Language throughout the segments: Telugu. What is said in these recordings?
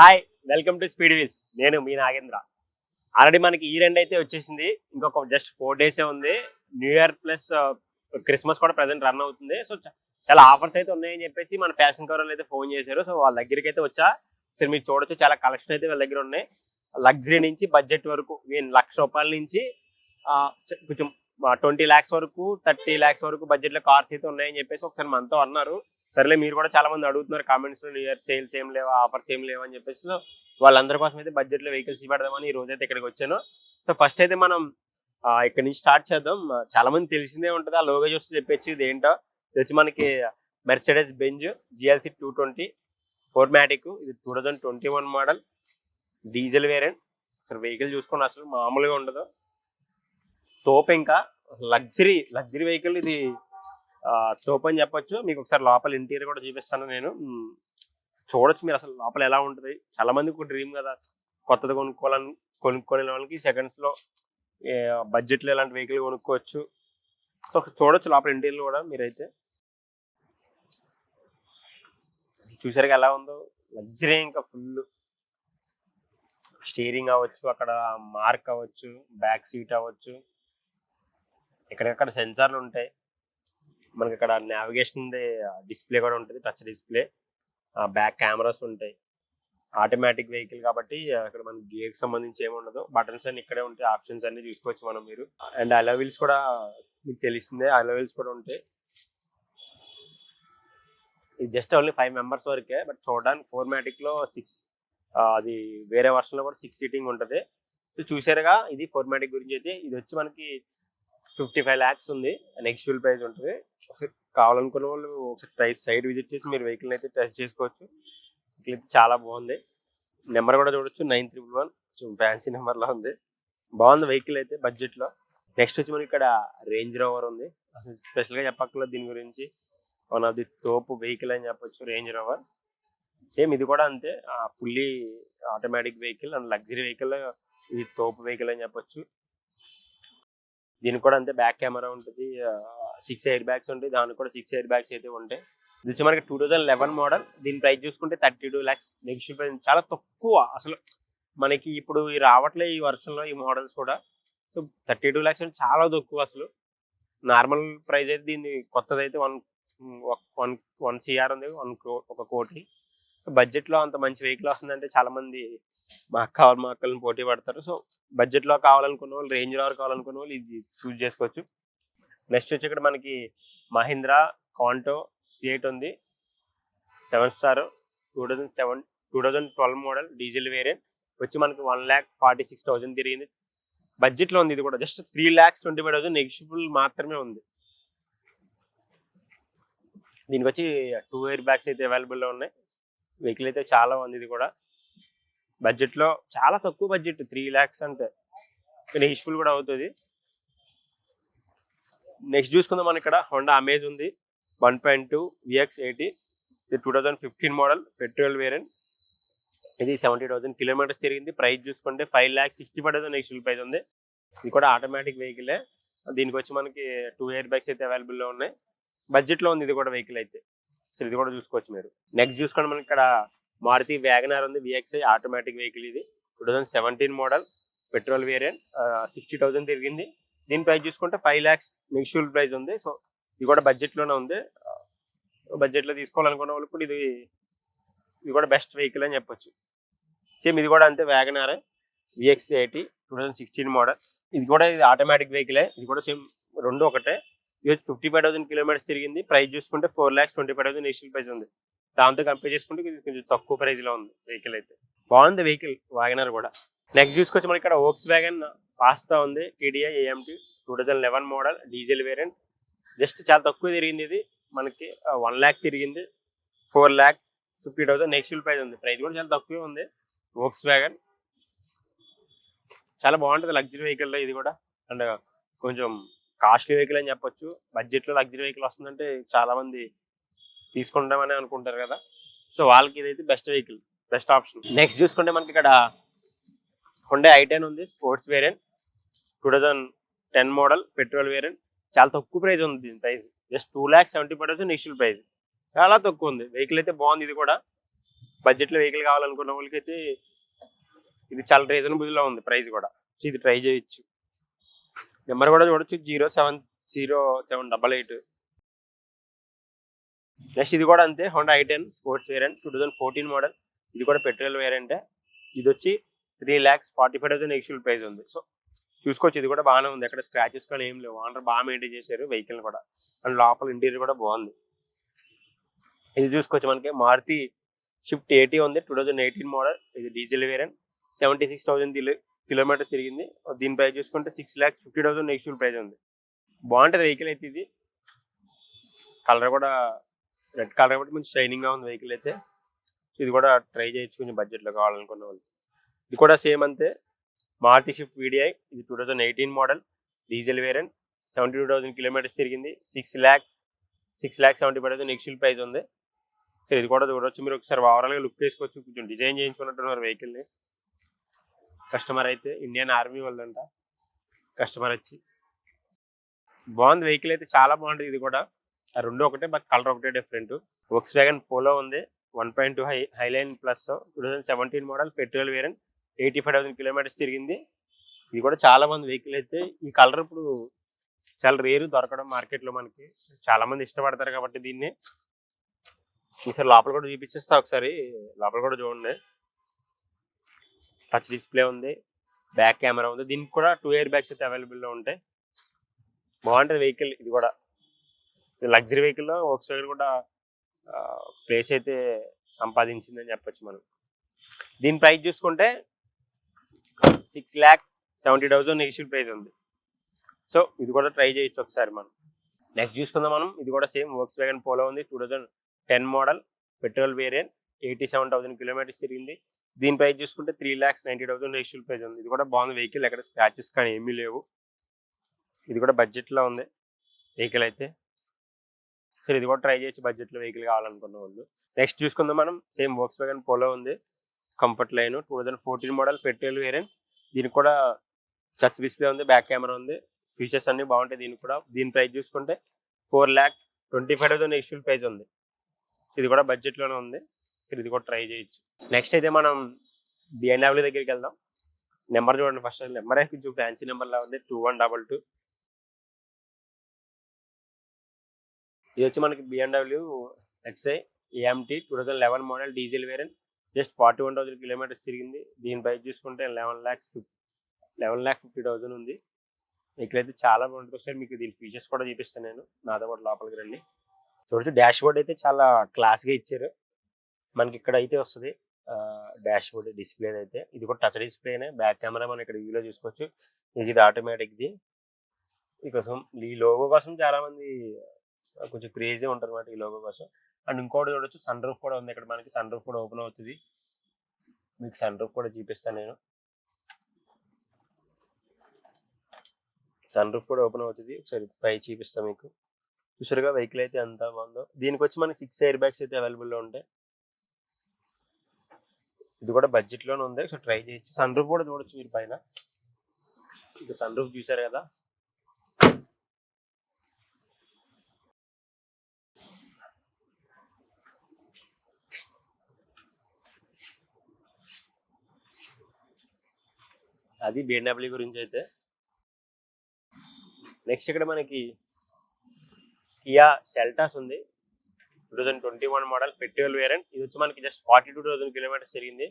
Hi, welcome to speed wheels. నేను మీ నాగేంద్ర. ఆల్రెడీ మనకి ఈ రెండు అయితే వచ్చేసింది. ఇంకొక జస్ట్ 4 డేసే ఉంది. న్యూ ఇయర్ ప్లస్ క్రిస్మస్ కూడా ప్రజెంట్ రన్ అవుతుంది. సో చాలా ఆఫర్స్ అయితే ఉన్నాయని చెప్పేసి మన ఫ్యాషన్ కవర్ అయితే ఫోన్ చేశారు. సో వాళ్ళ దగ్గరికి అయితే వచ్చా. సరే మీరు చూడొచ్చు, చాలా కలెక్షన్ అయితే వాళ్ళ దగ్గర ఉన్నాయి. లగ్జరీ నుంచి బడ్జెట్ వరకు ₹1,00,000 నుంచి కొంచెం 20 lakhs వరకు 30 lakhs వరకు బడ్జెట్లో కార్స్ అయితే ఉన్నాయని చెప్పేసి ఒకసారి మనతో అన్నారు. సరేలే, మీరు కూడా చాలా మంది అడుగుతున్నారు కామెంట్స్ లో, న్యూ ఇయర్ సేల్స్ ఏం లేవా, ఆఫర్స్ ఏం లేవా అని చెప్పేసి. సో వాళ్ళందరి కోసం అయితే బడ్జెట్ లో వెహికల్స్ పెడదామని ఈ రోజు అయితే ఇక్కడికి వచ్చాను. సో ఫస్ట్ అయితే మనం ఇక్కడ నుంచి స్టార్ట్ చేద్దాం. చాలా మంది తెలిసిందే ఉంటుంది, ఆ లోగో చూస్తే చెప్పచ్చు ఇది ఏంటో. ఇది వచ్చి మనకి మెర్సిడెస్ బెంజ్ GLC 220 4MATIC. ఇది 2021 మోడల్, డీజిల్ వేరియంట్. అసలు వెహికల్ చూసుకుని అసలు మామూలుగా ఉండదు, తోపు. ఇంకా లగ్జరీ వెహికల్ ఇది, తోపు అని చెప్పొచ్చు. మీకు ఒకసారి లోపల ఇంటీరియర్ కూడా చూపిస్తాను నేను. చూడొచ్చు మీరు అసలు లోపల ఎలా ఉంటుంది. చాలా మందికి ఒక డ్రీమ్ కదా, కొత్తది కొనుక్కోని వాళ్ళకి సెకండ్స్ లో బడ్జెట్ లో ఇలాంటి వెహికల్ కొనుక్కోవచ్చు. సో చూడొచ్చు లోపల ఇంటీరియర్ కూడా మీరైతే. చూసారుగా ఎలా ఉందో, లగ్జరీ. ఇంకా ఫుల్ స్టీరింగ్ అవ్వచ్చు, అక్కడ మార్క్ అవ్వచ్చు, బ్యాక్ సీట్ అవ్వచ్చు, ఎక్కడెక్కడ సెన్సార్లు ఉంటాయి. మనకి ఇక్కడ నావిగేషన్ డిస్ప్లే కూడా ఉంటుంది, టచ్ డిస్ప్లే. బ్యాక్ కెమెరాస్ ఉంటాయి. ఆటోమేటిక్ వెహికల్ కాబట్టి అక్కడ మనకి గేర్ సంబంధించి ఏమి ఉండదు. బటన్స్ అన్ని ఇక్కడే ఉంటాయి, ఆప్షన్స్ అన్ని చూసుకోవచ్చు మనం మీరు. అండ్ అలో వీల్స్ కూడా మీకు తెలిసిందే, అలో వీల్స్ కూడా ఉంటాయి. ఇది జస్ట్ ఓన్లీ 5 members వరకే, బట్ చూడడానికి 4MATIC లో 6, అది వేరే వర్షన్ లో కూడా 6 సీటింగ్ ఉంటుంది. చూసారుగా, ఇది 4MATIC గురించి అయితే. ఇది వచ్చి మనకి 55 lakhs ఉంది, నెక్స్చువల్ ప్రైస్ ఉంటుంది. ఒకసారి కావాలనుకున్న వాళ్ళు ఒకసారి సైడ్ విజిట్ చేసి మీరు వెహికల్ అయితే టెస్ట్ చేసుకోవచ్చు. వెహికల్ అయితే చాలా బాగుంది. నెంబర్ కూడా చూడొచ్చు, 9311. కొంచెం ఫ్యాన్సీ నెంబర్ లా ఉంది, బాగుంది వెహికల్ అయితే బడ్జెట్ లో. నెక్స్ట్ వచ్చి మనకి ఇక్కడ రేంజ్ రోవర్ ఉంది. అసలు స్పెషల్ గా చెప్పక్కర్లేదు దీని గురించి, వన్ ఆఫ్ ది తోపు వెహికల్ అని చెప్పొచ్చు రేంజ్ రోవర్. సేమ్ ఇది కూడా అంతే, fully automatic vehicle and luxury vehicle. ఇది తోపు వెహికల్ అని చెప్పొచ్చు. దీనికి కూడా అంతే, బ్యాక్ కెమెరా ఉంటుంది, 6 ఎయిర్ బ్యాగ్స్ ఉంటాయి. దానికి కూడా 6 ఎయిర్ బ్యాగ్స్ అయితే ఉంటాయి. ఇది వచ్చి మనకి 2011 మోడల్. దీని ప్రైస్ చూసుకుంటే 32 lakhs. నెక్స్ట్ ప్రైస్ చాలా తక్కువ అసలు మనకి ఇప్పుడు రావట్లే ఈ వర్షంలో ఈ మోడల్స్ కూడా. సో 32 lakhs అంటే చాలా తక్కువ అసలు. నార్మల్ ప్రైస్ అయితే దీన్ని కొత్తది అయితే 1 CR ఉంది, 1 కోటి. బడ్జెట్ లో అంత మంచి వెహికల్ వస్తుందంటే చాలా మంది మా అక్కలను పోటీ పడతారు. సో బడ్జెట్ లో కావాలనుకున్న వాళ్ళు, రేంజ్ రోవర్ కావాలనుకున్న వాళ్ళు ఇది చూస్ చేసుకోవచ్చు. నెక్స్ట్ వచ్చి ఇక్కడ మనకి మహీంద్రా కాంటో C8 ఉంది, 7 star 2012 మోడల్, డీజిల్ వేరియంట్. వచ్చి మనకి 1,46,000 తిరిగింది. బడ్జెట్ లో ఉంది. ఇది కూడా జస్ట్ 3,25,000 నెగిషియబుల్ మాత్రమే ఉంది. దీనికి వచ్చి 2 ఎయిర్ బ్యాగ్స్ అయితే అవైలబుల్ లో ఉన్నాయి. వెహికల్ అయితే చాలా ఉంది. ఇది కూడా బడ్జెట్ లో చాలా తక్కువ బడ్జెట్, 3 lakhs అంటే నెగిషియబుల్ కూడా అవుతుంది. నెక్స్ట్ చూసుకుందాం, మన ఇక్కడ హోండా అమేజ్ ఉంది, 1.2 VX80. ఇది 2015 మోడల్, పెట్రోల్ వేరియంట్. ఇది 70,000 kilometers తిరిగింది. ప్రైస్ చూసుకుంటే 5,60,000 నెగిషియబుల్ ప్రైస్ ఉంది. ఇది కూడా ఆటోమేటిక్ వెహికలే. దీనికి వచ్చి మనకి 2 ఎయిర్ బ్యాగ్స్ అయితే అవైలబుల్ లో ఉన్నాయి. బడ్జెట్ లో ఉంది ఇది కూడా వెహికల్ అయితే. సో ఇది కూడా చూసుకోవచ్చు మీరు. నెక్స్ట్ చూసుకోండి, మనకి ఇక్కడ మారుతి వ్యాగనార్ ఉంది, VXi ఆటోమేటిక్ వెహికల్. ఇది 2017 మోడల్, పెట్రోల్ వేరియంట్, 60,000 తిరిగింది. దీని ప్రైస్ చూసుకుంటే 5 lakhs నెగిషియబుల్ ప్రైస్ ఉంది. సో ఇది కూడా బడ్జెట్ లోనే ఉంది. బడ్జెట్ లో తీసుకోవాలనుకున్న వాళ్ళు కూడా ఇది కూడా బెస్ట్ వెహికల్ అని చెప్పొచ్చు. సేమ్ ఇది కూడా అంతే, వ్యాగనార్ VX80 2016 మోడల్. ఇది కూడా ఆటోమేటిక్ వెహికలే. ఇది కూడా సేమ్, రెండు ఒకటే. ఇది వచ్చి 55,000 kilometers తిరిగింది. ప్రైస్ చూసుకుంటే 4,25,000 నెగిషియబుల్ ప్రైస్ ఉంది. దాంతో కంపేర్ చేసుకుంటే ఇది కొంచెం తక్కువ ప్రైస్ లో ఉంది వెహికల్ అయితే. బాగుంది వెహికల్ వ్యాగనార్ కూడా. నెక్స్ట్ చూసుకొచ్చి మనకి ఇక్కడ వోక్స్ వ్యాగన్ పాస్తా ఉంది, TDI AMT 2011 model, diesel variant. Just చాలా తక్కువ తిరిగింది. ఇది మనకి 1 lakh తిరిగింది. 4,50,000 నెగిషియబుల్ ప్రైస్ ఉంది. ప్రైస్ కూడా చాలా తక్కువే ఉంది. వోక్స్ వ్యాగన్ చాలా బాగుంటుంది లగ్జరీ వెహికల్ ఇది కూడా. అండ్ కొంచెం కాస్ట్లీ వెహికల్ అని చెప్పొచ్చు. బడ్జెట్ లో లగ్జరీ వెహికల్ వస్తుందంటే చాలా మంది తీసుకుంటామని అనుకుంటారు కదా. సో వాళ్ళకి ఇదైతే best vehicle, best option. Next చూసుకుంటే మనకి ఇక్కడ హుండై i10 ఉంది, sports variant, 2010 model, petrol variant. చాలా తక్కువ ప్రైస్ ఉంది. దీని ప్రైస్ జస్ట్ 2,70,000 నెగిషియబుల్ ప్రైస్, చాలా తక్కువ ఉంది. వెహికల్ అయితే బాగుంది. ఇది కూడా బడ్జెట్లో వెహికల్ కావాలనుకున్న వాళ్ళకైతే ఇది చాలా రీజనబుల్లో ఉంది ప్రైస్ కూడా. సో ఇది ట్రై చేయొచ్చు. నెంబర్ కూడా చూడొచ్చు 07078. నెక్స్ట్ ఇది కూడా అంతే, Honda i10 sports variant 2014 model. ఇది కూడా పెట్రోల్ వేరియంటే. ఇది వచ్చి 3,45,000 ఎక్చువల్ ప్రైస్ ఉంది. సో చూసుకోవచ్చు, ఇది కూడా బాగానే ఉంది, ఎక్కడ స్క్రాచెస్ కానీ ఏం లేవు. ఓనర్ బాగా మెయింటైన్ చేశారు వెహికల్ కూడా. అండ్ లోపల ఇంటీరియర్ కూడా బాగుంది. ఇది చూసుకోవచ్చు, మనకి మారుతి స్విఫ్ట్ 80 ఉంది, 2018 మోడల్. ఇది డీజిల్ వేరియంట్, 76,000 కిలోమీటర్ తిరిగింది. దీని ప్రైస్ చూసుకుంటే 6,50,000 ఎక్చువల్ ప్రైస్ ఉంది. బాగుంటుంది వెహికల్ అయితే. ఇది కలర్ కూడా రెడ్ కలర్ కాబట్టి మంచి షైనింగ్గా ఉంది వెహికల్ అయితే. ఇది కూడా ట్రై చేయొచ్చు కొంచెం బడ్జెట్లో కావాలనుకున్న వాళ్ళు. ఇది కూడా సేమ్ అంతే, మారుతి స్విఫ్ట్ VDI. ఇది 2018 మోడల్, డీజిల్ వేరియంట్, 72,000 కిలోమీటర్స్ తిరిగింది. 6,70,000 ఎక్చువల్ ప్రైస్ ఉంది. సో ఇది కూడా చూడవచ్చు మీరు ఒకసారి. ఓవరాల్గా లుక్ వేసుకోవచ్చు, కొంచెం డిజైన్ చేయించుకున్నట్టున్నారు వెహికల్ని. కస్టమర్ అయితే ఇండియన్ ఆర్మీ వాళ్ళంట కస్టమర్ వచ్చి. బాగుంది వెహికల్ అయితే, చాలా బాగుంటుంది. ఇది కూడా రెండు ఒకటే, బట్ కలర్ ఒకటే డిఫరెంట్. వోక్స్వ్యాగన్ పోలో ఉంది, 1.2 highline plus, 2017 model, petrol variant, 85,000 kilometres తిరిగింది. ఇది కూడా చాలా బాగుంది వెహికల్ అయితే. ఈ కలర్ ఇప్పుడు చాలా రేరు దొరకడం మార్కెట్లో మనకి. చాలా మంది ఇష్టపడతారు కాబట్టి దీన్ని. ఈసారి లోపల కూడా చూపించేస్తా ఒకసారి, లోపల కూడా చూడండి. టచ్ డిస్ప్లే ఉంది, బ్యాక్ కెమెరా ఉంది. దీనికి కూడా 2 ఎయిర్ బ్యాగ్స్ అయితే అవైలబుల్లో ఉంటాయి. బాగుంటుంది వెహికల్. ఇది కూడా లగ్జరీ వెహికల్లో వోక్స్వ్యాగన్ కూడా ప్లేస్ అయితే సంపాదించిందని చెప్పొచ్చు మనం. దీని ప్రైస్ చూసుకుంటే 6,70,000 నెగిటివ్ ప్రైస్ ఉంది. సో ఇది కూడా ట్రై చేయొచ్చు ఒకసారి మనం. నెక్స్ట్ చూసుకుందాం మనం. ఇది కూడా సేమ్ వోక్స్వ్యాగన్ పోలో ఉంది, 2010 మోడల్, పెట్రోల్ వేరియంట్, 87,000 కిలోమీటర్స్ తిరిగింది. దీని ప్రైస్ చూసుకుంటే 3,90,000 నెగిటివ్ ప్రైస్ ఉంది. ఇది కూడా బాగుంది వెహికల్, ఎక్కడ స్క్రాచెస్ కానీ ఏమీ లేవు. ఇది కూడా బడ్జెట్లో ఉంది వెహికల్ అయితే. సో ఇది కూడా ట్రై చేయొచ్చు బడ్జెట్లో వెహికల్ కావాలనుకున్న వాళ్ళు. నెక్స్ట్ చూసుకుందాం మనం. సేమ్ వోక్స్వ్యాగన్ పోలో ఉంది, comfort line, 2014 model, petrol variant. దీనికి కూడా టచ్ డిస్ప్లే ఉంది, బ్యాక్ కెమెరా ఉంది. ఫీచర్స్ అన్ని బాగుంటాయి దీనికి కూడా. దీని ప్రైస్ చూసుకుంటే 4,25,000 ఎక్చువల్ ప్రైస్ ఉంది. ఇది కూడా బడ్జెట్లోనే ఉంది. సో ఇది కూడా ట్రై చేయొచ్చు. నెక్స్ట్ అయితే మనం BMW దగ్గరికి వెళ్దాం. నెంబర్ చూడండి ఫస్ట్. నెంబర్ అయితే కొంచెం ఫ్యాన్సీ నెంబర్లా ఉంది, 2122. ఇది వచ్చి మనకి BMW XI AMT 2011 model, diesel variant, just 41,000 kilometres తిరిగింది. దీని ప్రైస్ చూసుకుంటే 11,50,000 ఉంది. వెహికల్ అయితే చాలా బాగుంటుంది. ఒకసారి మీకు దీని ఫీచర్స్ కూడా చూపిస్తాను నేను, నాతో పాటు లోపలికి రండి. చూడొచ్చు, డాష్ బోర్డ్ అయితే చాలా క్లాస్గా ఇచ్చారు మనకి. ఇక్కడ అయితే వస్తుంది డాష్ బోర్డ్ డిస్ప్లే అయితే. ఇది కూడా టచ్ డిస్ప్లేనే, బ్యాక్ కెమెరా మనం ఇక్కడ వ్యూలో చూసుకోవచ్చు. ఇది ఆటోమేటిక్ది. దీనికోసం ఈ లోగో కోసం చాలా మంది కొంచెం క్రేజీ ఉంటారు అన్నమాట ఈ లోగో కోసం. అండ్ ఇంకోటి చూడొచ్చు, సన్ రూఫ్ కూడా ఉంది ఇక్కడ మనకి. సన్ రూఫ్ కూడా ఓపెన్ అవుతుంది. మీకు సన్ రూఫ్ కూడా చూపిస్తాను నేను. సన్ రూఫ్ కూడా ఓపెన్ అవుతుంది. ఒకసారి పై చూపిస్తాను మీకు. చూసారుగా వెహికల్ అయితే ఎంత బాగుందో. దీనికి వచ్చి మనకి 6 ఎయిర్ బ్యాగ్స్ అయితే అవైలబుల్లో ఉంటాయి. ఇది కూడా బడ్జెట్లోనే ఉంది, సో ట్రై చేయొచ్చు. సన్ రూఫ్ కూడా చూడొచ్చు మీరు పైన. ఇక సన్ రూఫ్ చూసారు కదా. అది BMW గురించి అయితే. నెక్స్ట్ ఇక్కడ మనకి కియా సెల్టాస్ ఉంది, 2021 మోడల్, పెట్రోల్ వేరియంట్. ఇది వచ్చి మనకి జస్ట్ 42,000 కిలోమీటర్స్ తిరిగింది.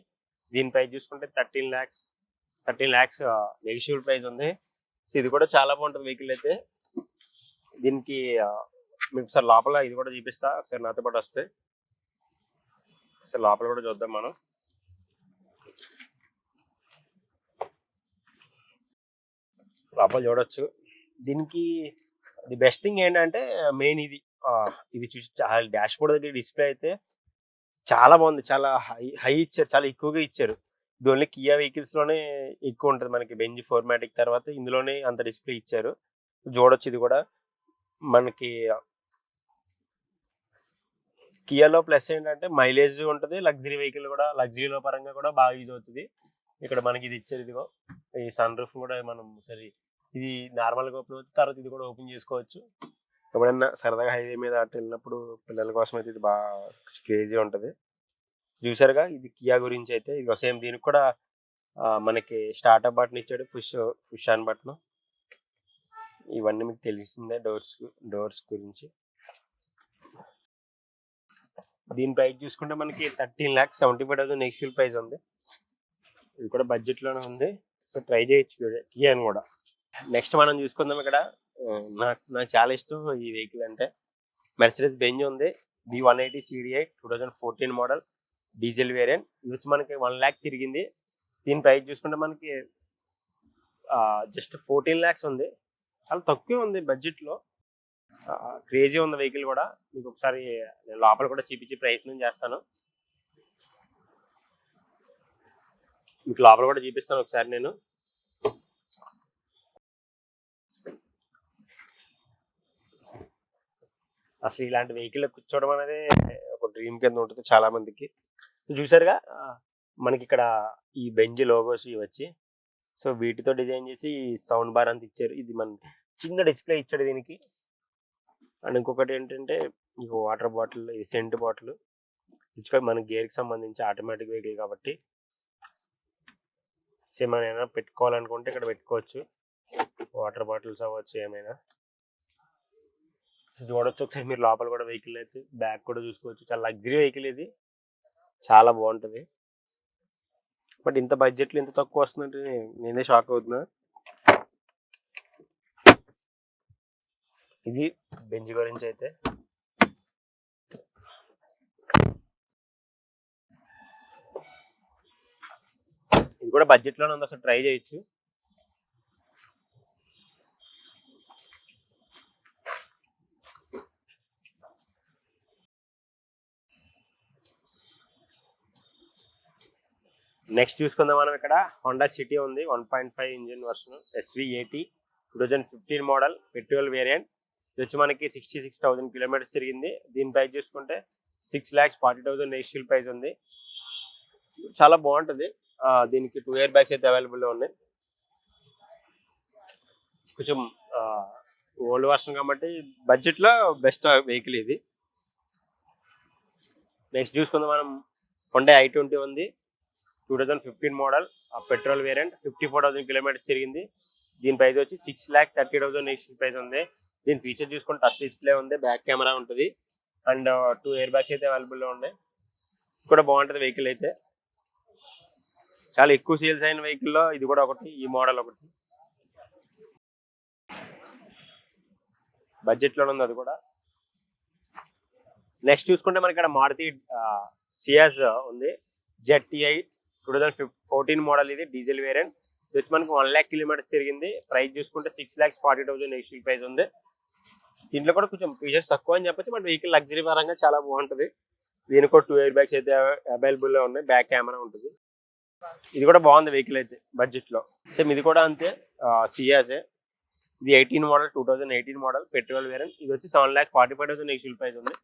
దీని ప్రైస్ చూసుకుంటే 13 lakhs నెగిటివ్ ప్రైస్ ఉంది. సో ఇది కూడా చాలా బాగుంటుంది వెహికల్ అయితే. దీనికి మీకు ఒకసారి లోపల ఇది కూడా చూపిస్తా, ఒకసారి నాతో పాటు వస్తే. ఒకసారి లోపల కూడా చూద్దాం మనం. లోపల చూడొచ్చు. దీనికి ది బెస్ట్ థింగ్ ఏంటంటే మెయిన్ ఇది చూసి డాష్ బోర్డ్ దగ్గర డిస్ప్లే అయితే చాలా బాగుంది. చాలా హై ఇచ్చారు, చాలా ఎక్కువగా ఇచ్చారు. ఇది ఓన్లీ కియా వెహికల్స్ లోనే ఎక్కువ ఉంటుంది మనకి. బెంజ్ 4MATIC తర్వాత ఇందులోనే అంత డిస్ప్లే ఇచ్చారు. చూడొచ్చు. ఇది కూడా మనకి కియాలో ప్లస్ ఏంటంటే మైలేజ్ ఉంటుంది. లగ్జరీ వెహికల్ కూడా, లగ్జరీలో పరంగా కూడా బాగా యూజ్ అవుతుంది. ఇక్కడ మనకి ఇది ఇచ్చారు. ఇదిగో ఈ సన్ రూఫ్ కూడా మనం సరే ఇది నార్మల్గా ఓపెన్ అవుతుంది. తర్వాత ఇది కూడా ఓపెన్ చేసుకోవచ్చు. ఎప్పుడైనా సరదాగా హైవే మీద అటు వెళ్ళినప్పుడు పిల్లల కోసం అయితే ఇది బాగా క్రేజీ ఉంటుంది. చూసారుగా ఇది కియా గురించి అయితే ఇది సేమ్ దీనికి కూడా మనకి స్టార్ట్అప్ బటన్ ఇచ్చాడు, పుష్ ఆన్ బటన్. ఇవన్నీ మీకు తెలిసిందే డోర్స్ గురించి. దీని ప్రైస్ చూసుకుంటే మనకి 13,75,000 నెక్స్ట్ ప్రైస్ ఉంది. ఇది కూడా బడ్జెట్ లోనే ఉంది, సో ట్రై చేయొచ్చు కియా అని కూడా. నెక్స్ట్ మనం చూసుకుందాం ఇక్కడ. నాకు చాలా ఇష్టం ఈ వెహికల్ అంటే. మెర్సిడెస్ బెంజ్ ఉంది, B180 CDI 2014 model diesel variant. ఇది వచ్చి మనకి 1 lakh తిరిగింది. దీని ప్రైస్ చూసుకుంటే మనకి జస్ట్ 14 lakhs ఉంది. చాలా తక్కువ ఉంది బడ్జెట్ లో. క్రేజీ ఉంది వెహికల్ కూడా. మీకు ఒకసారి నేను లోపల కూడా చూపించే ప్రయత్నం చేస్తాను. మీకు లోపల కూడా చూపిస్తాను ఒకసారి నేను. అసలు ఇలాంటి వెహికల్ కూర్చోవడం అనేది ఒక డ్రీమ్ కింద ఉంటుంది చాలా మందికి. చూసారుగా మనకి ఇక్కడ ఈ బెంజ్ లోగోస్ వచ్చి, సో వీటితో డిజైన్ చేసి సౌండ్ బార్ అంత ఇచ్చారు. ఇది మన చిన్న డిస్ప్లే ఇచ్చాడు దీనికి. అండ్ ఇంకొకటి ఏంటంటే ఇక వాటర్ బాటిల్, ఇది సెంట్ బాటిల్ ఇచ్చుకొని మన గేర్కి సంబంధించి ఆటోమేటిక్ వెహికల్ కాబట్టి సేమ్ ఏమైనా పెట్టుకోవాలనుకుంటే ఇక్కడ పెట్టుకోవచ్చు. వాటర్ బాటిల్స్ అవ్వచ్చు ఏమైనా. సో చూడొచ్చు ఒకసారి మీరు లోపల కూడా వెహికల్ అయితే. బ్యాక్ కూడా చూసుకోవచ్చు. చాలా లగ్జరీ వెహికల్ ఇది, చాలా బాగుంటుంది. బట్ ఇంత బడ్జెట్లో ఇంత తక్కువ వస్తుందంటే నేనే షాక్ అవుతున్నా. ఇది బెంజ్ గురించి అయితే. ఇది కూడా బడ్జెట్లోనే ఉంది, అసలు ట్రై చేయొచ్చు. నెక్స్ట్ చూసుకుందాం మనం ఇక్కడ. హోండా సిటీ ఉంది, 1.5 engine version SV80 2015 model petrol variant. ఇది వచ్చి మనకి 66,000 కిలోమీటర్స్ తిరిగింది. దీని ప్రైస్ చూసుకుంటే 6,40,000 నెక్స్ట్ ప్రైస్ ఉంది. చాలా బాగుంటుంది. దీనికి 2 ఇయర్ బ్యాగ్స్ అయితే అవైలబుల్లో ఉన్నాయి. కొంచెం ఓల్డ్ వర్షన్ కాబట్టి బడ్జెట్లో బెస్ట్ వెహికల్ ఇది. నెక్స్ట్ చూసుకుందాం మనం. హోండా i20 ఉంది, 2015 మోడల్ పెట్రోల్ వేరియంట్, 54,000 కిలోమీటర్స్ తిరిగింది. దీని ప్రైస్ వచ్చి 6,30,000 నెక్స్ట్ ప్రైస్ ఉంది. దీని ఫీచర్ చూసుకుంటే టచ్ డిస్ప్లే ఉంది, బ్యాక్ కెమెరా ఉంటుంది, అండ్ 2 ఇయర్ బ్యాగ్స్ అయితే అవైలబుల్లో ఉన్నాయి. కూడా బాగుంటుంది వెహికల్ అయితే. చాలా ఎక్కువ సేల్స్ అయిన వెహికల్లో ఇది కూడా ఒకటి, ఈ మోడల్ ఒకటి. బడ్జెట్లో ఉంది అది కూడా. నెక్స్ట్ చూసుకుంటే మనకి ఇక్కడ మారుతి సియాజ్ ఉంది, ZTI 2014 మోడల్. ఇది డీజిల్ వేరియంట్. ఇది వచ్చి మనకి 1 lakh కిలోమీటర్స్ తిరిగింది. ప్రైస్ చూసుకుంటే 6,40,000 నెక్స్ట్ ప్రైస్ ఉంది. దీంట్లో కూడా కొంచెం ఫీచర్స్ తక్కువ అని చెప్పచ్చు, బట్ వెహికల్ లగ్జరీ పరంగా చాలా బాగుంటుంది. దీనికి కూడా 2 ఇయర్ బ్యాగ్స్ అయితే అవైలబుల్లో ఉన్నాయి, బ్యాక్ కెమెరా ఉంటుంది. ఇది కూడా బాగుంది వెహికల్ అయితే బడ్జెట్లో. సేమ్ ఇది కూడా అంతే, సియాజే. ఇది 18 మోడల్ 2018 మోడల్ పెట్రోల్ వేరియంట్. ఇది వచ్చి 7,45,000 నెక్స్ట్ ప్రైస్ ఉంది.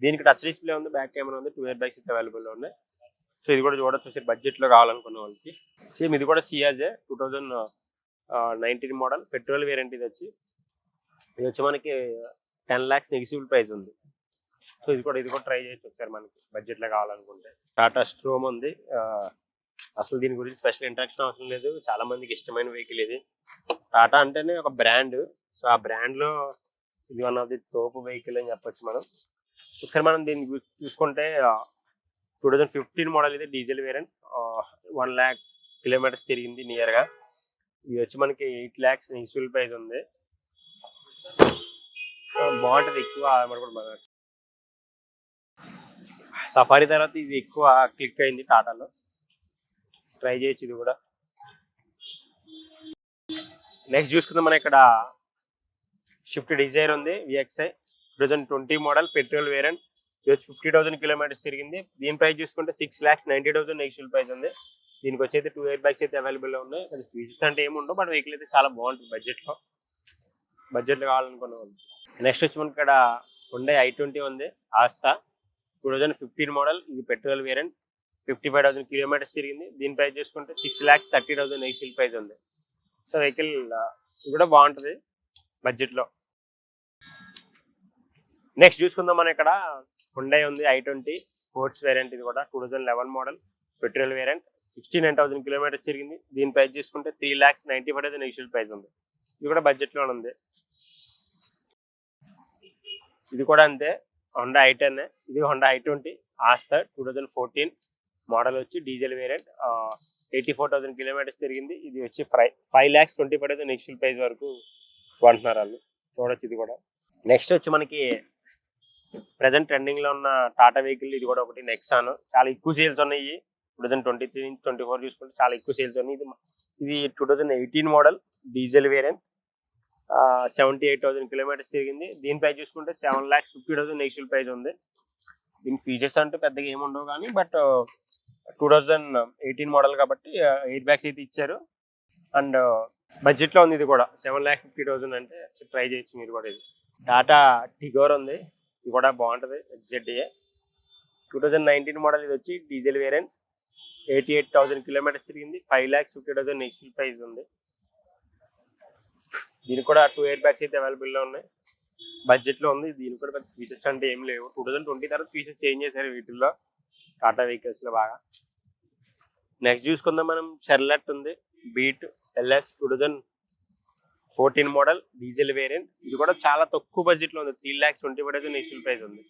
దీనికి టచ్ డిస్ప్లే ఉంది, బ్యాక్ కెమెరా ఉంది, 2 ఇయర్ బ్యాగ్స్ అయితే అవైలబుల్లో ఉన్నాయి. సో ఇది కూడా చూడొచ్చు బడ్జెట్లో కావాలనుకున్న వాళ్ళకి. సేమ్ ఇది కూడా సియాజే 2019 మోడల్ పెట్రోల్ వేరియంట్. ఇది వచ్చి మనకి 10 lakhs నెగిటివ్ ప్రైస్ ఉంది. సో ఇది కూడా ట్రై చేయొచ్చు ఒకసారి మనకి బడ్జెట్లో కావాలనుకుంటే. టాటా స్ట్రోమ్ ఉంది. అసలు దీని గురించి స్పెషల్ ఇంట్రడక్షన్ అవసరం లేదు, చాలా మందికి ఇష్టమైన వెహికల్ ఇది. టాటా అంటేనే ఒక బ్రాండ్, సో ఆ బ్రాండ్లో ఇది one of the top vehicle అని చెప్పొచ్చు మనం. ఒకసారి మనం దీన్ని చూసుకుంటే 2015 మోడల్ ఇది డీజిల్ వేరియంట్, 1 lakh కిలోమీటర్స్ తిరిగింది నియర్గా. ఇది వచ్చి మనకి 8 lakhs నెగిటివ్ ప్రైస్ ఉంది. బాగుంటుంది, ఎక్కువ సఫారీ తర్వాత ఇది ఎక్కువ క్లిక్ అయింది టాటాలో. ట్రై చేయొచ్చు ఇది కూడా. నెక్స్ట్ చూసుకుందాం మనం ఇక్కడ. స్విఫ్ట్ డిజైర్ ఉంది, VXI 2020 మోడల్ పెట్రోల్ వేరియంట్. ఇది వచ్చి 50,000 కిలోమీటర్స్ తిరిగింది. దీని ప్రైస్ చూసుకుంటే 6,90,000 నెక్స్ట్ ప్రైస్ ఉంది. దీనికి వచ్చి అయితే 2 ఇయర్ బ్యాగ్స్ అయితే అవైలబుల్లో ఉన్నాయి. అది ఫీచర్స్ అంటే ఏముండవు, బట్ వెహికల్ అయితే చాలా బాగుంటుంది బడ్జెట్లో కావాలనుకున్న వాళ్ళు. నెక్స్ట్ వచ్చి మనకి ఇక్కడ ఉండే i20 ఉంది, ఆస్తా 2015 మోడల్. ఇది పెట్రోల్ వేరియంట్, 55,000 కిలోమీటర్స్ తిరిగింది. దీని ప్రైస్ చూసుకుంటే 6,30,000 నెక్స్ట్ ప్రైస్ ఉంది. సో వెహికల్ కూడా బాగుంటుంది బడ్జెట్లో. నెక్స్ట్ చూసుకుందాం మనం ఇక్కడ హుండై ఉంది i20 స్పోర్ట్స్ వేరియంట్, ఇది కూడా 2011 మోడల్ పెట్రోల్ వేరియంట్, 69,000 కిలోమీటర్స్ తిరిగింది. దీని ప్రైస్ చూసుకుంటే 3,95,000 ఇనిషియల్ ప్రైస్ ఉంది. ఇది కూడా బడ్జెట్లో ఉంది. ఇది కూడా అంతే, హోండా i10, ఇది హోండా i20 ఆస్టర్ 2014 మోడల్ వచ్చి డీజిల్ వేరియంట్, 84,000 కిలోమీటర్స్ తిరిగింది. ఇది వచ్చి 5,25,000 ఇనిషియల్ ప్రైస్ వరకు కొంటున్నారు వాళ్ళు, చూడొచ్చు ఇది కూడా. నెక్స్ట్ వచ్చి మనకి ప్రజెంట్ ట్రెండింగ్ లో ఉన్న టాటా వెహికల్, ఇది కూడా ఒకటి నెక్సాన్. చాలా ఎక్కువ సేల్స్ ఉన్నాయి 2023-24 చూసుకుంటే చాలా ఎక్కువ సేల్స్ ఉన్నాయి. ఇది 2018 మోడల్ డీజిల్ వేరియంట్, 78,000 కిలోమీటర్స్ తిరిగింది. దీని ప్రైస్ చూసుకుంటే 7,50,000 ఇనిషియల్ ప్రైస్ ఉంది. దీని ఫీచర్స్ అంటే పెద్దగా ఏముండవు కానీ, బట్ 2018 మోడల్ కాబట్టి ఎయిర్ బ్యాగ్స్ అయితే ఇచ్చారు. అండ్ బడ్జెట్లో ఉంది ఇది కూడా 7,50,000 అంటే ట్రై చేయొచ్చు మీరు కూడా. ఇది టాటా టిగోర్ ఉంది, ఇది కూడా బాగుంటుంది XZA 2019 మోడల్. ఇది వచ్చి డీజిల్ వేరియంట్, 88,000 కిలోమీటర్స్ తిరిగింది, 5,50,000 ఇనిషియల్ ప్రైస్ ఉంది. దీనికి కూడా 2 ఎయిర్ బ్యాగ్స్ అయితే అవైలబుల్లో ఉన్నాయి, బడ్జెట్లో ఉంది. దీనికి కూడా పెద్ద ఫీచర్స్ అంటే ఏం లేవు. 2020 తర్వాత ఫీచర్స్ చేంజ్ చేశారు వీటిల్లో, టాటా వెహికల్స్లో బాగా. నెక్స్ట్ చూసుకుందాం మనం, షెర్లెట్ ఉంది beat LS 2014 model diesel variant, ఇది కూడా చాలా తక్కువ బడ్జెట్లో ఉంది, 3,25,000 ఇనిషియల్ ప్రైస్ ఉంది.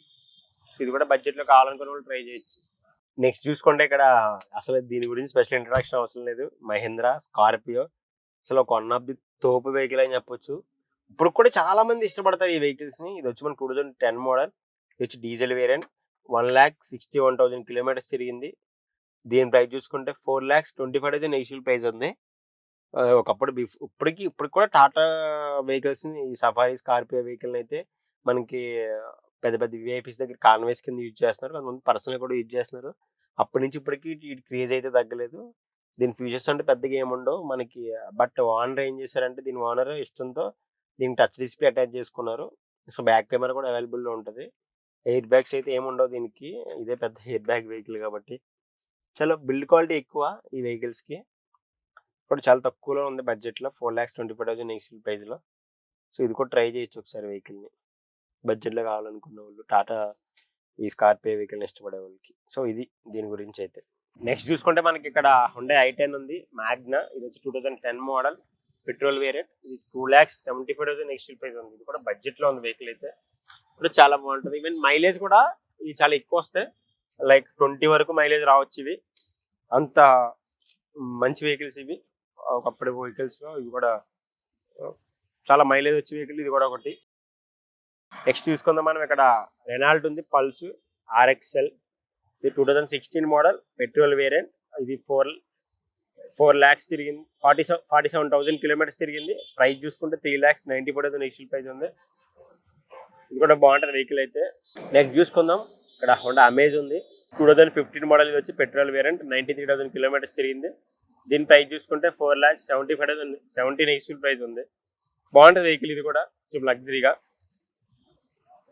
ఇది కూడా బడ్జెట్లో కావాలనుకున్న వాళ్ళు ట్రై చేయొచ్చు. నెక్స్ట్ చూసుకుంటే ఇక్కడ అసలు దీని గురించి స్పెషల్ ఇంట్రడక్షన్ అవసరం లేదు, మహీంద్రా స్కార్పియో అసలు ఒక వన్ ఆఫ్ ది తోపు వెహికల్ అని చెప్పొచ్చు. ఇప్పుడు కూడా చాలా మంది ఇష్టపడతారు ఈ వెహికల్స్ ని. ఇది వచ్చి మన 2010 మోడల్, ఇది వచ్చి డీజిల్ వేరియంట్, 1,61,000 కిలోమీటర్స్ తిరిగింది. దీని ప్రైస్ చూసుకుంటే 4,25,000 ఇనిషియల్ ప్రైస్ ఉంది. ఒకప్పుడు ఇప్పటికి కూడా టాటా వెహికల్స్ ని, ఈ సఫారీ స్కార్పియో వెహికల్ అయితే మనకి పెద్ద పెద్ద విఐపీస్ దగ్గర కాన్వేస్ కింద యూజ్ చేస్తున్నారు, కొంతమంది పర్సనల్ కూడా యూజ్ చేస్తున్నారు. అప్పటి నుంచి ఇప్పటికి క్రేజ్ అయితే తగ్గలేదు. దీని ఫీచర్స్ అంటే పెద్దగా ఏముండవు మనకి, బట్ ఓనర్ ఏం చేశారంటే, దీని ఓనర్ ఇష్టంతో దీనికి టచ్ డిస్ప్లే అటాచ్ చేసుకున్నారు. సో బ్యాక్ కెమెరా కూడా అవైలబుల్లో ఉంటుంది. ఎయిర్ బ్యాగ్స్ అయితే ఏముండవు దీనికి, ఇదే పెద్ద ఎయిర్ బ్యాగ్ వెహికల్ కాబట్టి. చాలా బిల్డ్ క్వాలిటీ ఎక్కువ ఈ వెహికల్స్కి. ఇప్పుడు చాలా తక్కువలో ఉంది బడ్జెట్లో, 4,25,000 ఇనిషియల్ ప్రైస్లో. సో ఇది కూడా ట్రై చేయొచ్చు ఒకసారి వెహికల్ని, బడ్జెట్లో కావాలనుకున్న వాళ్ళు, టాటా ఈ స్కార్పియో వెహికల్ని ఇష్టపడే వాళ్ళకి. సో ఇది దీని గురించి అయితే. నెక్స్ట్ చూసుకుంటే మనకి ఇక్కడ హుండై i10 ఉంది మ్యాగ్నా, ఇది వచ్చి 2010 మోడల్ పెట్రోల్ వేరియంట్, ఇది 2,75,000 ఇనిషియల్ ప్రైస్ ఉంది. ఇది కూడా బడ్జెట్లో ఉంది వెహికల్ అయితే, ఇప్పుడు చాలా బాగుంటుంది. ఈవెన్ మైలేజ్ కూడా ఇవి చాలా ఎక్కువ వస్తాయి, లైక్ 20 వరకు మైలేజ్ రావచ్చు. ఇవి అంత మంచి వెహికల్స్ ఇవి. ఒకప్పుడు వెహికల్స్లో ఇవి కూడా చాలా మైలేజ్ వచ్చే వెహికల్, ఇది కూడా ఒకటి. నెక్స్ట్ చూసుకుందాం మనం, ఇక్కడ రెనాల్ట్ ఉంది పల్స్ RXL, ఇది 2016 మోడల్ పెట్రోల్ వేరియంట్, ఇది 4 lakhs తిరిగింది, 47,000 కిలోమీటర్స్ తిరిగింది. ప్రైస్ చూసుకుంటే 3,90,000 ఇనిషియల్ ప్రైస్ ఉంది. ఇది కూడా బాగుంటుంది వెహికల్ అయితే. నెక్స్ట్ చూసుకుందాం, ఇక్కడ హోండా అమేజ్ ఉంది 2015 మోడల్, ఇది వచ్చి పెట్రోల్ వేరియంట్, 93,000 కిలోమీటర్స్ తిరిగింది. దీని ప్రైస్ చూసుకుంటే 4,75,017 ఇనిషియల్ ప్రైస్ ఉంది. బాగుంటుంది వెహికల్, ఇది కూడా కొంచెం లగ్జరీగా.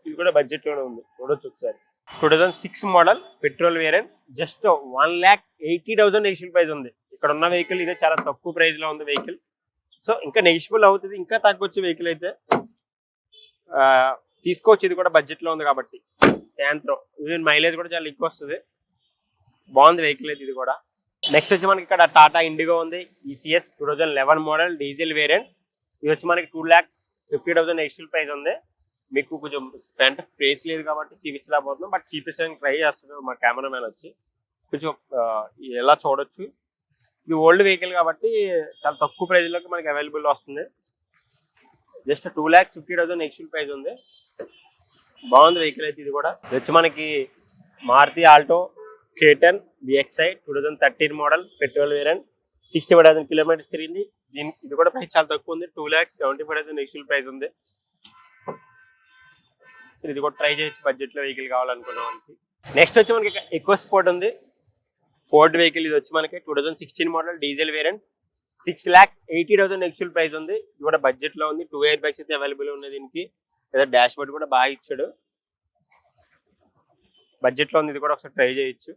ఇది కూడా బడ్జెట్లోనే ఉంది, చూడొచ్చు ఒకసారి. 2006 model petrol variant, just 1,80,000 initial price ఉంది. ఇక్కడ ఉన్న వెహికల్ ఇదే, చాలా తక్కువ ప్రైస్ లో ఉంది వెహికల్. సో ఇంకా నెగిషియబుల్ అవుతుంది, ఇంకా తగ్గొచ్చు వెహికల్ అయితే తీసుకోవచ్చు. ఇది కూడా బడ్జెట్ లో ఉంది కాబట్టి. శాంత్రో, ఈవెన్ మైలేజ్ కూడా చాలా ఎక్కువ వస్తుంది, బాగుంది వెహికల్ అయితే ఇది కూడా. నెక్స్ట్ వచ్చి మనకి ఇక్కడ టాటా ఇండిగో ఉంది ECS 2011 మోడల్ డీజిల్ వేరియంట్, ఇది వచ్చి మనకి 2,50,000 ఇనిషియల్ ప్రైస్ ఉంది. మీకు కొంచెం అంటే ప్రైస్ లేదు కాబట్టి చూపించలేకపోతున్నాం, బట్ చూపించడానికి ట్రై చేస్తున్నాం మా కెమెరామెన్ వచ్చి. కొంచెం ఎలా చూడొచ్చు, ఇది ఓల్డ్ వెహికల్ కాబట్టి చాలా తక్కువ ప్రైస్లోకి మనకి అవైలబుల్ వస్తుంది. జస్ట్ 2,50,000 ఇనిషియల్ ప్రైస్ ఉంది, బాగుంది వెహికల్ అయితే ఇది కూడా. ఇది వచ్చి మనకి Maruti Alto K10 VXi 2013 model petrol variant, 65,000 kilometres తిరిగింది. ఇది కూడా ప్రైస్ చాలా తక్కువ ఉంది, 2,75,000 ఇనిషియల్ ప్రైస్ ఉంది. ఇది కూడా ట్రై చేయొచ్చు బడ్జెట్లో వెహికల్ కావాలనుకున్న వాళ్ళకి. నెక్స్ట్ వచ్చి మనకి ఎక్కువ స్పోర్ట్ ఉంది ఫోర్డ్ వెహికల్, ఇది వచ్చి మనకి 2016 model diesel variant, 6,80,000 actual price ఉంది. ఇది కూడా బడ్జెట్లో ఉంది. 2 ఎయిర్ బ్యాగ్స్ అయితే అవైలబుల్ ఉన్నాయి దీనికి. లేదా డాష్ బోర్డ్ కూడా బాగా ఇచ్చాడు, బడ్జెట్లో ఉంది. ఇది కూడా ఒకసారి ట్రై చేయొచ్చు.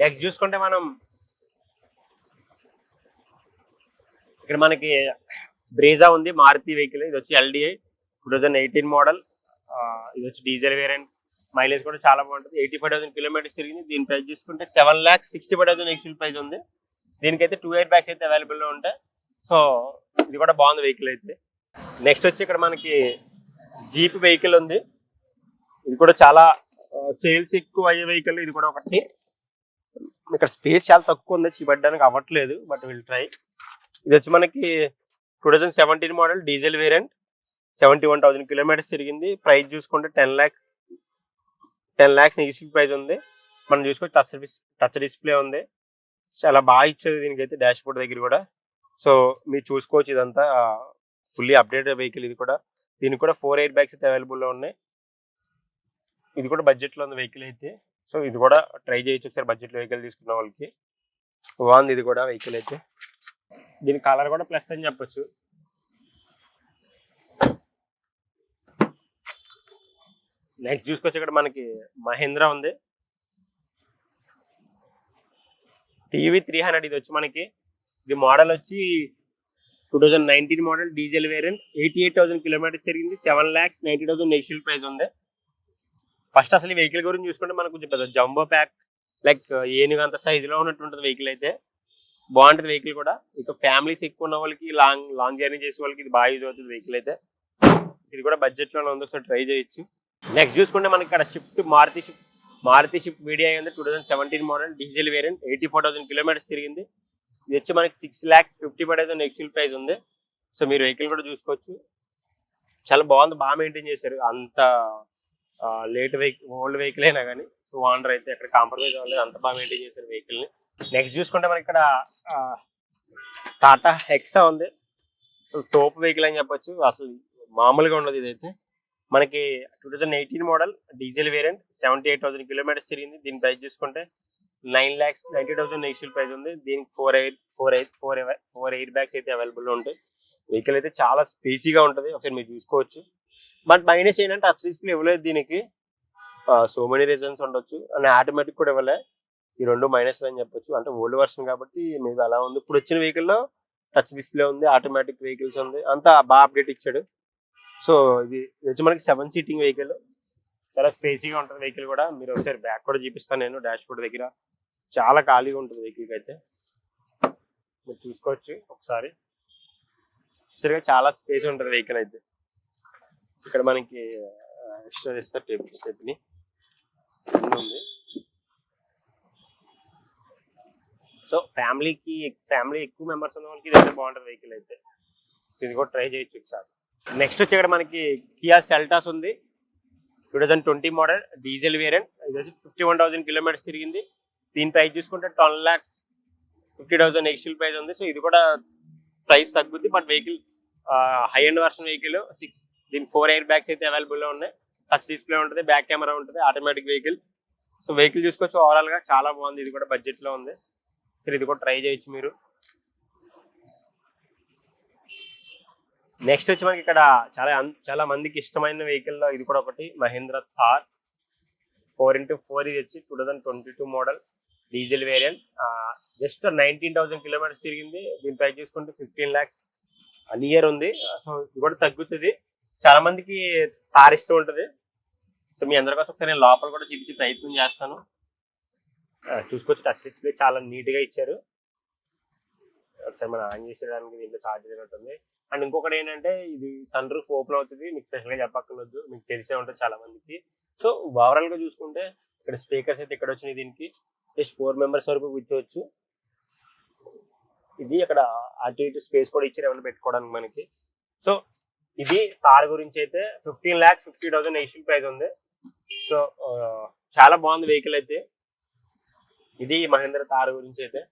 నెక్స్ట్ చూసుకుంటే మనం ఇక్కడ మనకి బ్రేజా ఉంది మారుతి వెహికల్, ఇది వచ్చి LDI 2018 మోడల్, ఇది వచ్చి డీజిల్ వేరియంట్, మైలేజ్ కూడా చాలా బాగుంటుంది. 85,000 కిలోమీటర్స్ తిరిగింది. దీని ప్రైస్ చూసుకుంటే 7,65,000 ఎక్స్ఎల్ ప్రైస్ ఉంది. దీనికైతే 2 ఎయిర్ బ్యాగ్స్ అయితే అవైలబుల్లో ఉంటాయి. సో ఇది కూడా బాగుంది వెహికల్ అయితే. నెక్స్ట్ వచ్చి ఇక్కడ మనకి జీప్ వెహికల్ ఉంది. ఇది కూడా చాలా సేల్స్ ఎక్కువ అయ్యే వెహికల్. ఇది కూడా ఒకటి. ఇక్కడ స్పేస్ చాలా తక్కువ ఉంది, చూపడానికి అవ్వట్లేదు, బట్ విల్ ట్రై. ఇది వచ్చి మనకి 2017 మోడల్ డీజిల్ వేరియంట్, 71,000 కిలోమీటర్స్ తిరిగింది. ప్రైస్ చూసుకుంటే 10 lakhs నెగిటివ్ ప్రైస్ ఉంది. మనం చూసుకోవచ్చు టచ్ డిస్ప్లే ఉంది. చాలా బాగా ఇచ్చేది దీనికైతే డాష్ బోర్డ్ దగ్గర కూడా. సో మీరు చూసుకోవచ్చు, ఇదంతా ఫుల్లీ అప్డేటెడ్ వెహికల్. ఇది కూడా దీనికి కూడా 4 ఎయిర్ బ్యాగ్స్ అయితే అవైలబుల్లో ఉన్నాయి. ఇది కూడా బడ్జెట్లో ఉంది వెహికల్ అయితే. సో ఇది కూడా ట్రై చేయొచ్చు ఒకసారి బడ్జెట్లో వెహికల్ తీసుకున్న వాళ్ళకి. బాగుంది ఇది కూడా వెహికల్ అయితే. దీని కలర్ కూడా ప్లస్ అని చెప్పొచ్చు. నెక్స్ట్ చూసుకోవచ్చు, ఇక్కడ మనకి మహేంద్ర ఉంది టీవీ 300. ఇది వచ్చి మనకి ఇది మోడల్ వచ్చి 2019 మోడల్ డీజిల్ వేరియంట్, 88,000 కిలోమీటర్స్ తిరిగింది. 7,90,000 నెగిటివ్ ప్రైస్ ఉంది. ఫస్ట్ అసలు ఈ వెహికల్ గురించి చూసుకుంటే మనకు కొంచెం పెద్ద జంబో ప్యాక్, లైక్ ఏనుగు అంత సైజులో ఉన్నట్టు వెహికల్ అయితే. బాగుంటుంది వెహికల్ కూడా. ఇక ఫ్యామిలీస్ ఎక్కువ ఉన్న వాళ్ళకి, లాంగ్ జర్నీ చేసే వాళ్ళకి ఇది బాగా యూజ్ అవుతుంది వెహికల్ అయితే. ఇది కూడా బడ్జెట్లోనే ఉంది, ఒకసారి ట్రై చేయొచ్చు. నెక్స్ట్ చూసుకుంటే మనకి ఇక్కడ మారుతి షిఫ్ట్ వీడియో ఉంది. 2017 మోడల్ డీజిల్ వేరియంట్, 84,000 కిలోమీటర్స్ తిరిగింది. ఇది వచ్చి మనకి 6,55,000 ఎక్స్ఎల్ ప్రైస్ ఉంది. సో మీరు వెహికల్ కూడా చూసుకోవచ్చు. చాలా బాగుంది, బాగా మెయింటైన్ చేశారు. అంత లేట్ వెహికల్, ఓల్డ్ వెహికల్ అయినా కానీ ఓనర్ అయితే అక్కడ కాంప్రమైజ్ అవ్వలేదు, అంత బాగా మెయింటైన్ చేశారు వెహికల్ని. నెక్స్ట్ చూసుకుంటే మనకి ఇక్కడ టాటా హెక్సా ఉంది. అసలు తోపు వెహికల్ అని చెప్పొచ్చు, అసలు మామూలుగా ఉండదు. ఇదైతే మనకి 2018 మోడల్ డీజిల్ వేరియంట్, 78,000 కిలోమీటర్స్ తిరిగింది. దీని ప్రైస్ చూసుకుంటే 9,90,000 ఎక్స్ఎల్ ప్రైస్ ఉంది. దీనికి 4 ఎయిర్ బ్యాగ్స్ అయితే అవైలబుల్ ఉంటాయి. వెహికల్ అయితే చాలా స్పేసీగా ఉంటుంది, ఒకసారి మీరు చూసుకోవచ్చు. బట్ మైనస్ ఏంటంటే టచ్ డిస్ప్లే ఇవ్వలేదు దీనికి. సో మెనీ రీజన్స్ ఉండొచ్చు. అండ్ ఆటోమేటిక్ కూడా ఇవ్వలే. ఈ రెండు మైనస్ అని చెప్పొచ్చు. అంటే ఓల్డ్ వర్షన్ కాబట్టి మేబీ అలా ఉంది. ఇప్పుడు వచ్చిన వెహికల్లో టచ్ డిస్ప్లే ఉంది, ఆటోమేటిక్ వెహికల్స్ ఉంది, అంతా బాగా అప్డేట్ ఇచ్చాడు. సో ఇది వచ్చి మనకి 7 సీటింగ్ వెహికల్, చాలా స్పేసీగా ఉంటుంది వెహికల్ కూడా. మీరు ఒకసారి బ్యాక్ కూడా చూపిస్తాను నేను. డాష్ బోర్డ్ దగ్గర చాలా ఖాళీగా ఉంటుంది వెహికల్ అయితే, మీరు చూసుకోవచ్చు ఒకసారి. సరిగా చాలా స్పేస్ ఉంటుంది వెహికల్ అయితే. ఇక్కడ మనకి ఎక్స్ట్రా ఇస్తారు టేబుల్ స్టెప్ని ఉంది. సో ఫ్యామిలీ ఎక్కువ మెంబర్స్ ఉన్న వాళ్ళకి ఇదైతే బాగుంటుంది వెహికల్ అయితే. ఇది కూడా ట్రై చేయొచ్చు ఒకసారి. నెక్స్ట్ వచ్చి ఇక్కడ మనకి కియా సెల్టాస్ ఉంది. 2020 మోడల్ డీజిల్ వేరియంట్, ఇది వచ్చి 51,000 కిలోమీటర్స్ తిరిగింది. దీని ప్రైస్ చూసుకుంటే 12,50,000 ఎక్స్ఎల్ ప్రైస్ ఉంది. సో ఇది కూడా ప్రైస్ తగ్గుద్ది, but vehicle high end version vehicle. దీనికి 4 ఎయిర్ బ్యాగ్స్ అయితే అవైలబుల్లో ఉన్నాయి. టచ్ డిస్ప్లే ఉంటుంది, బ్యాక్ కెమెరా ఉంటుంది, ఆటోమేటిక్ వెహికల్. సో వెహికల్ చూసుకోవచ్చు, ఓవరాల్ గా చాలా బాగుంది. ఇది కూడా బడ్జెట్ లో ఉంది. సో ఇది కూడా ట్రై చేయొచ్చు మీరు. నెక్స్ట్ వచ్చి మనకి ఇక్కడ చాలా మందికి ఇష్టమైన వెహికల్ లో ఇది కూడా ఒకటి, మహేంద్ర థార్ 4x4. ఇది వచ్చి 2022 model diesel variant, just 19,000 kilometres తిరిగింది. దీని ప్రైస్ చూసుకుంటే 15 lakhs నియర్ ఉంది. సో ఇది కూడా తగ్గుతుంది. చాలా మందికి థార్ ఇష్టం ఉంటుంది. సో మీ అందరి కోసం ఒకసారి నేను లోపల కూడా చూపించి ప్రయత్నం చేస్తాను. చూసుకోవచ్చు, టచ్ డిస్ప్లే చాలా నీట్ గా ఇచ్చారు. ఒకసారి మనం ఆన్ చేసేదానికి దీంట్లో ఛార్జర్ ఉంటుంది. అండ్ ఇంకొకటి ఏంటంటే ఇది సన్ రూఫ్ ఓపెన్ అవుతుంది. మీకు స్పెషల్ గా చెప్పక్కర్లేదు, మీకు తెలిసే ఉంటుంది చాలా మందికి. సో ఓవరాల్ గా చూసుకుంటే ఇక్కడ స్పీకర్స్ అయితే ఇక్కడ వచ్చినాయి. దీనికి జస్ట్ 4 members వరకు కూర్చోవచ్చు. ఇది అక్కడ అటు ఇటు స్పేస్ కూడా ఇచ్చారు ఏమైనా పెట్టుకోవడానికి మనకి. సో ఇది థార్ గురించి అయితే 15,50,000 ఎక్స్ఎల్ ప్రైస్ ఉంది. సో చాలా బాగుంది వెహికల్ అయితే. ఇది మహేంద్ర థార్ గురించి అయితే.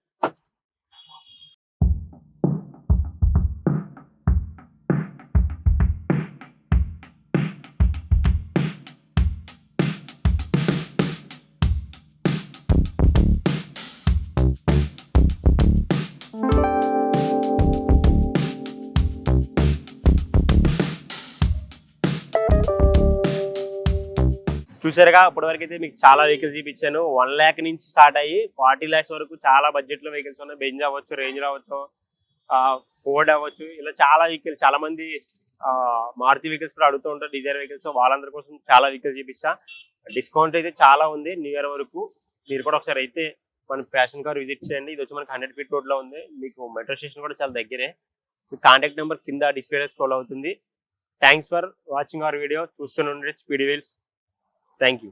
చూసారుగా, ఇప్పటి వరకు అయితే మీకు చాలా వెహికల్స్ చూపించాను. 1 lakh నుంచి స్టార్ట్ అయ్యి 40 lakhs వరకు చాలా బడ్జెట్ లో వెహికల్స్ ఉన్నాయి. బెంజ్ అవ్వచ్చు, రేంజ్ అవ్వచ్చు, ఫోర్డ్ అవ్వచ్చు, ఇలా చాలా వెహికల్. చాలా మంది మారుతి వెహికల్స్ కూడా అడుగుతూ ఉంటారు, డిజైర్ వెహికల్స్. వాళ్ళందరి కోసం చాలా వెహికల్స్ చూపిస్తా. డిస్కౌంట్ అయితే చాలా ఉంది న్యూ ఇయర్ వరకు. మీరు కూడా ఒకసారి అయితే మన ప్యాషన్ కార్ విజిట్ చేయండి. ఇది వచ్చి మనకి 100 ఫీట్ రోడ్లో ఉంది. మీకు మెట్రో స్టేషన్ కూడా చాలా దగ్గరే. మీ కాంటాక్ట్ నెంబర్ కింద డిస్ప్లే స్క్రోల్ అవుతుంది. Thanks for watching our video. చూస్తూనే ఉండండి స్పీడ్ వీల్స్. Thank you.